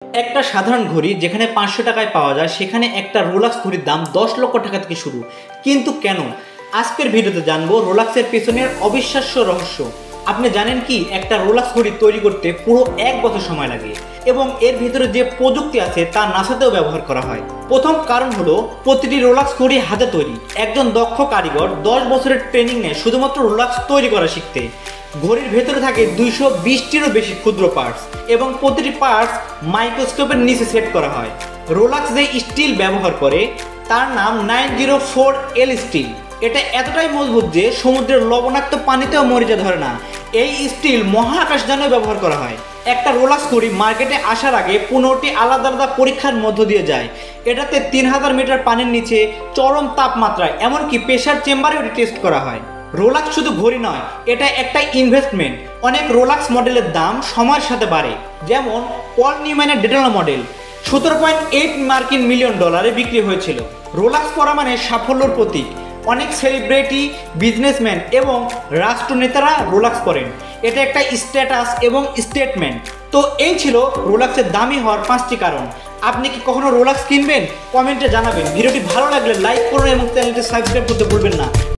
একটা সাধারণ ঘড়ি যেখানে 500 টাকায় পাওয়া যায় সেখানে একটা রোলাক্স ঘড়ির দাম 10 লক্ষ টাকা থেকে শুরু। কিন্তু কেন? আজকের ভিডিওতে জানবো রোলাক্সের পেছনের অবিশ্বাস্য রহস্য। আপনি জানেন কি একটা রোলাক্স ঘড়ি তৈরি করতে পুরো 1 বছর সময় লাগে এবং এর ভিতরে যে প্রযুক্তি আছে তা নাসাতেও ব্যবহার করা হয়। প্রথম কারণ হলো প্রতিটি রোলাক্স ঘড়ি হাতে তৈরি। একজন দক্ষ কারিগর 10 বছরের ট্রেনিং নেয় শুধুমাত্র রোলাক্স তৈরি করা শিখতে। ঘড়ির ভেতরে থাকে 220টিরও বেশি ক্ষুদ্র পার্টস এবং প্রতিটি পার্টস মাইক্রোস্কোপের নিচে সেট করা হয়। রোলাক্স যে স্টিল ব্যবহার করে তার নাম 904L স্টিল। এটা এতটাই মজবুত যে সমুদ্রের লবণাক্ত পানিতেও মরিচা ধরে না। এই স্টিল মহাকাশযানেও ব্যবহার করা হয়। একটা রোলাক্স ঘড়ি মার্কেটে আসার আগে 15টি আলাদা আলাদা পরীক্ষার মধ্য দিয়ে যায়। এটাতে 3000 মিটার পানির নিচে চরম তাপমাত্রায় এমনকি প্রেসার চেম্বারেও টেস্ট করা হয়। রোলাক্স শুধু ঘড়ি নয়, এটা একটা ইনভেস্টমেন্ট। অনেক রোলাক্স মডেলের দাম সময়ের সাথে বাড়ে, যেমন পল নিউম্যানের ডেটনা মডেল 17.8 মার্কিন মিলিয়ন ডলারে বিক্রি হয়েছিল। রোলাক্স পরা মানে সাফল্যের প্রতীক। অনেক সেলিব্রিটি, বিজনেসম্যান এবং রাষ্ট্রনেতারা রোলাক্স পরেন। এটা একটা স্ট্যাটাস এবং স্টেটমেন্ট। তো এই ছিল রোলাক্সের দামি হওয়ার 5টি কারণ। আপনি কি কখনো রোলাক্স কিনবেন? কমেন্টে জানাবেন। ভিডিওটি ভালো লাগলে লাইক করুন এবং চ্যানেলটি সাবস্ক্রাইব করতে ভুলবেন না।